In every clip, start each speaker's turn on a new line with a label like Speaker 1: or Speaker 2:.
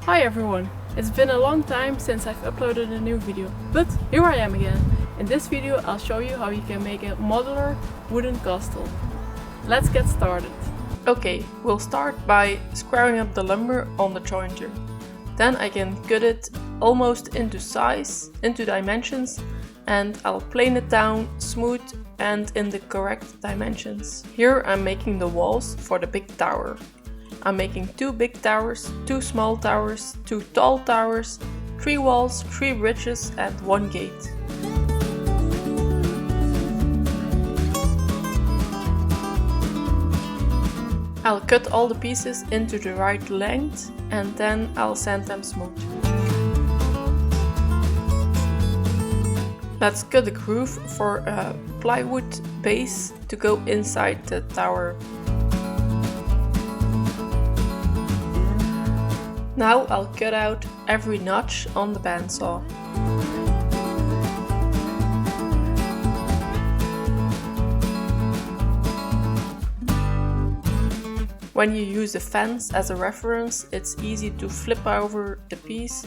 Speaker 1: Hi everyone! It's been a long time since I've uploaded a new video, but here I am again. In this video I'll show you how you can make a modular wooden castle. Let's get started. Okay, we'll start by squaring up the lumber on the jointer. Then I can cut it almost into size, into dimensions, and I'll plane it down smooth and in the correct dimensions. Here I'm making the walls for the big tower. I'm making 2 big towers, 2 small towers, 2 tall towers, 3 walls, 3 bridges and 1 gate. I'll cut all the pieces into the right length and then I'll sand them smooth. Let's cut a groove for a plywood base to go inside the tower. Now I'll cut out every notch on the bandsaw. When you use a fence as a reference, it's easy to flip over the piece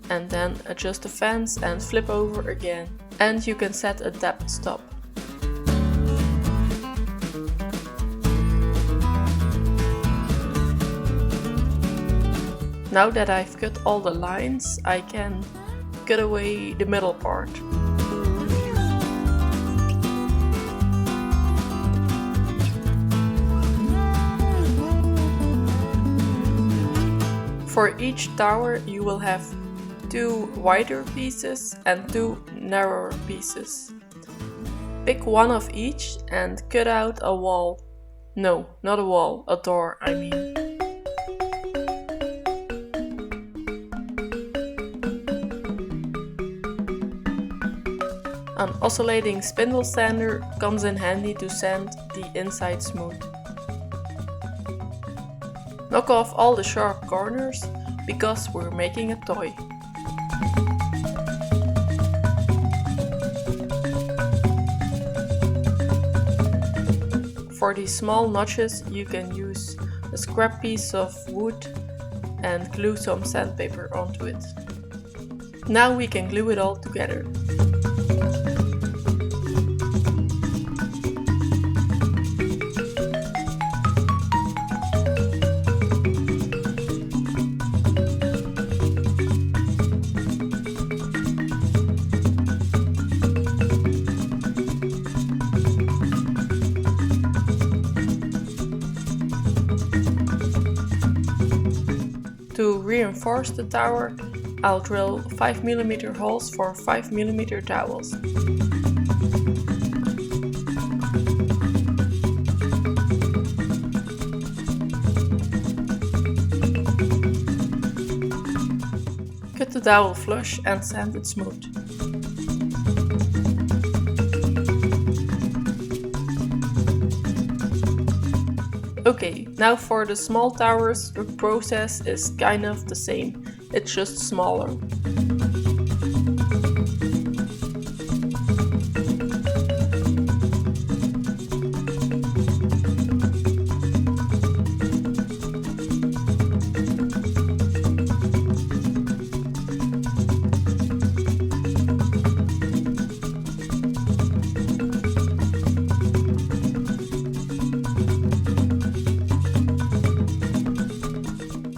Speaker 1: and then adjust the fence and flip over again. And you can set a depth stop. Now that I've cut all the lines, I can cut away the middle part. For each tower you will have 2 wider pieces and 2 narrower pieces. Pick one of each and cut out a wall. No, not a wall, a door I mean. An oscillating spindle sander comes in handy to sand the inside smooth. Knock off all the sharp corners, because we're making a toy. For these small notches you can use a scrap piece of wood and glue some sandpaper onto it. Now we can glue it all together. To reinforce the tower, I'll drill 5mm holes for 5mm dowels. Cut the dowel flush and sand it smooth. Okay, now for the small towers, the process is kind of the same, it's just smaller.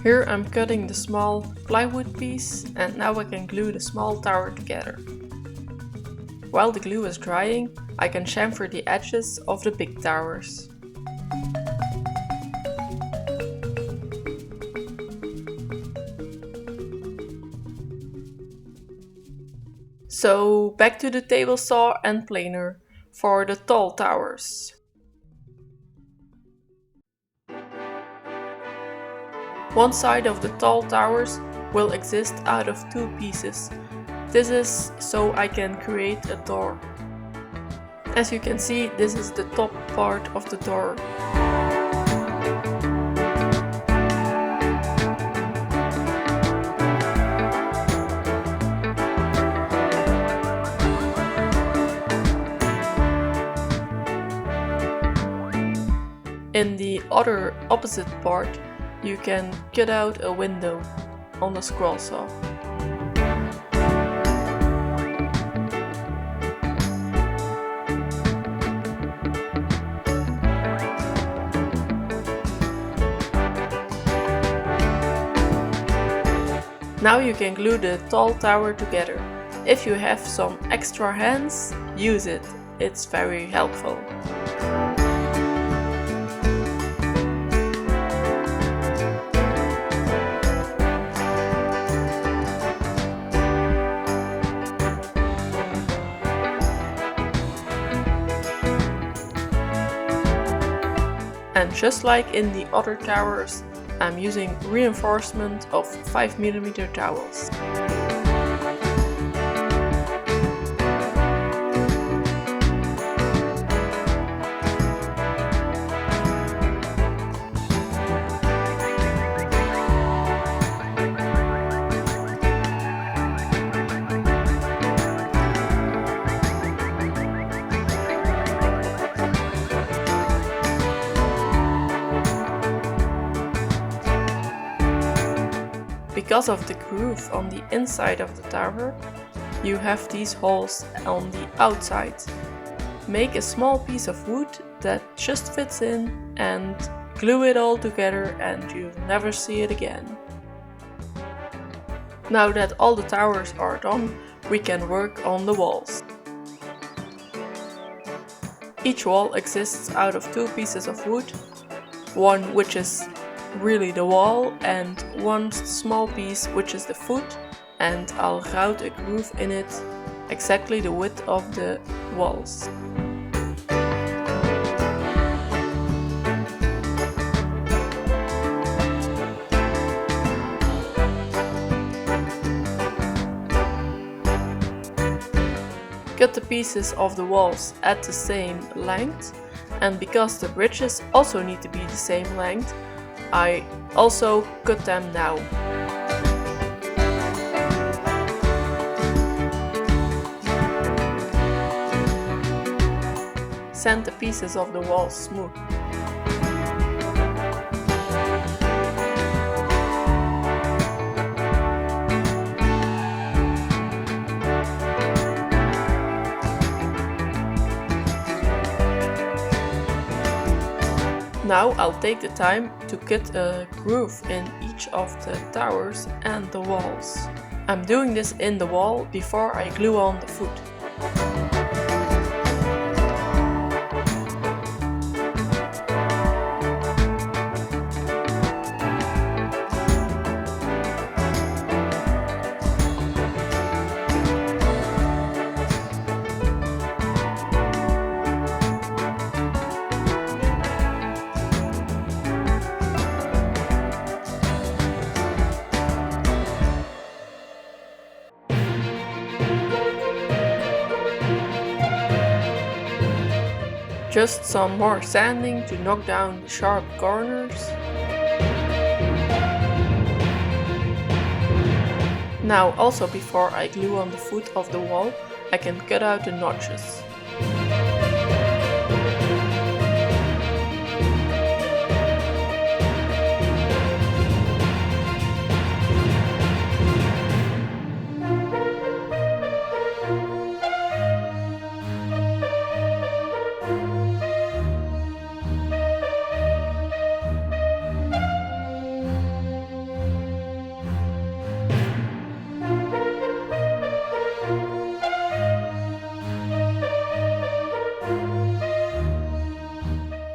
Speaker 1: Here I'm cutting the small plywood piece and now I can glue the small tower together. While the glue is drying, I can chamfer the edges of the big towers. So back to the table saw and planer for the tall towers. One side of the tall towers will exist out of 2 pieces. This is so I can create a door. As you can see, this is the top part of the door. In the other opposite part, you can cut out a window. on the scroll saw. Now you can glue the tall tower together. If you have some extra hands, use it. It's very helpful. And just like in the other towers, I'm using reinforcement of 5mm towels. Because of the groove on the inside of the tower, you have these holes on the outside. Make a small piece of wood that just fits in and glue it all together and you'll never see it again. Now that all the towers are done, we can work on the walls. Each wall exists out of two pieces of wood, one which is really the wall and one small piece which is the foot, and I'll grout a groove in it exactly the width of the walls. Cut the pieces of the walls at the same length, and because the bridges also need to be the same length, I also cut them now. Sand the pieces of the walls smooth. Now I'll take the time to cut a groove in each of the towers and the walls. I'm doing this in the wall before I glue on the foot. Just some more sanding to knock down the sharp corners. Now also before I glue on the foot of the wall, I can cut out the notches.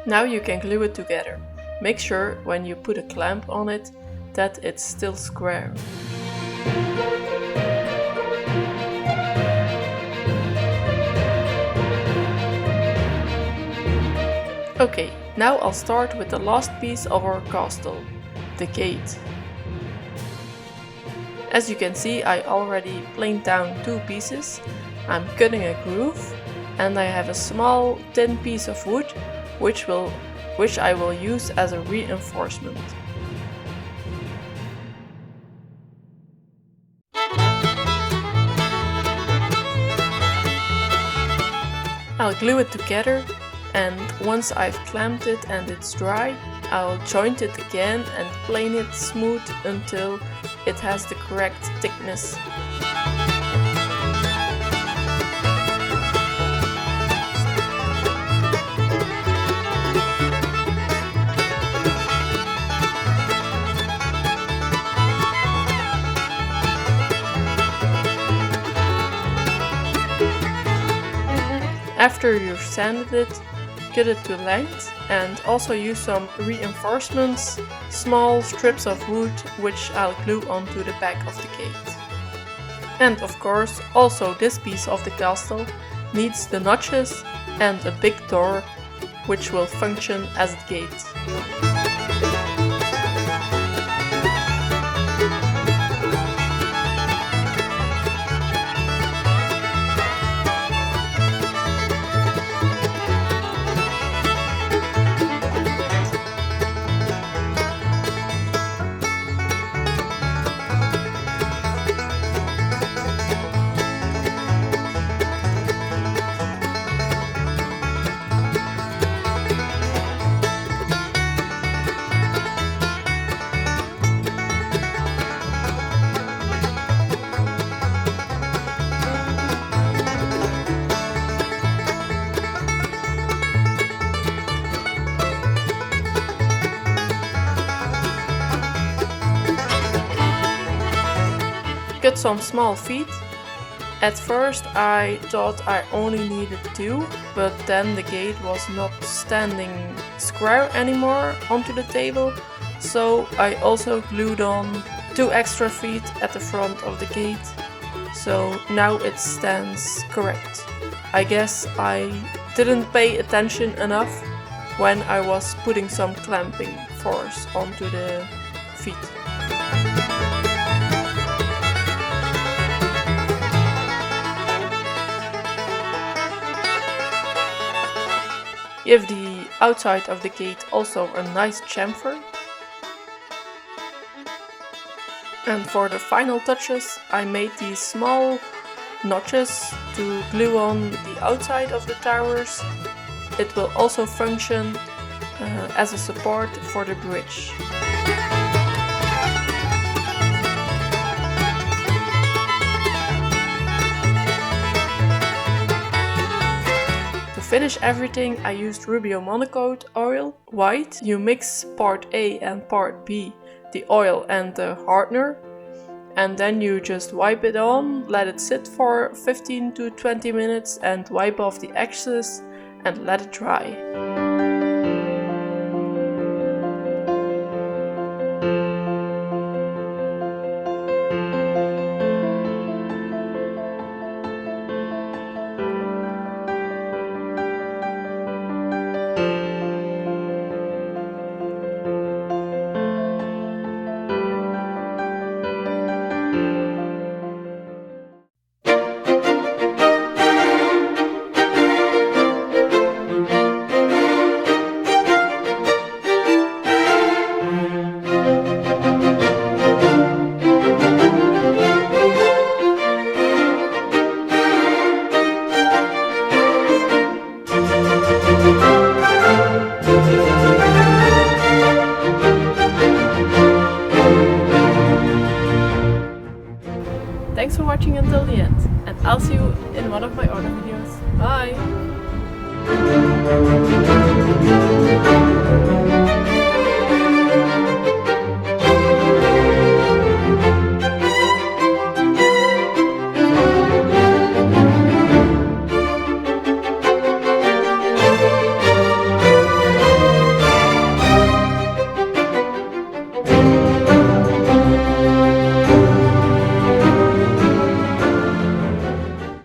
Speaker 1: Now you can glue it together. Make sure when you put a clamp on it that it's still square. Okay, now I'll start with the last piece of our castle, the gate. As you can see, I already planed down two pieces. I'm cutting a groove and I have a small thin piece of wood which I will use as a reinforcement. I'll glue it together, and once I've clamped it and it's dry, I'll joint it again and plane it smooth until it has the correct thickness. After you've sanded it, cut it to length and also use some reinforcements, small strips of wood which I'll glue onto the back of the gate. And of course, also this piece of the castle needs the notches and a big door which will function as a gate. Cut some small feet. At first I thought I only needed 2, but then the gate was not standing square anymore onto the table, so I also glued on 2 extra feet at the front of the gate, so now it stands correct. I guess I didn't pay attention enough when I was putting some clamping force onto the feet. Give the outside of the gate also a nice chamfer. And for the final touches, I made these small notches to glue on the outside of the towers. It will also function as a support for the bridge. To finish everything, I used Rubio Monocoat Oil White. You mix part A and part B, the oil and the hardener, and then you just wipe it on, let it sit for 15 to 20 minutes and wipe off the excess and let it dry. Thanks for watching until the end, and I'll see you in one of my other videos. Bye!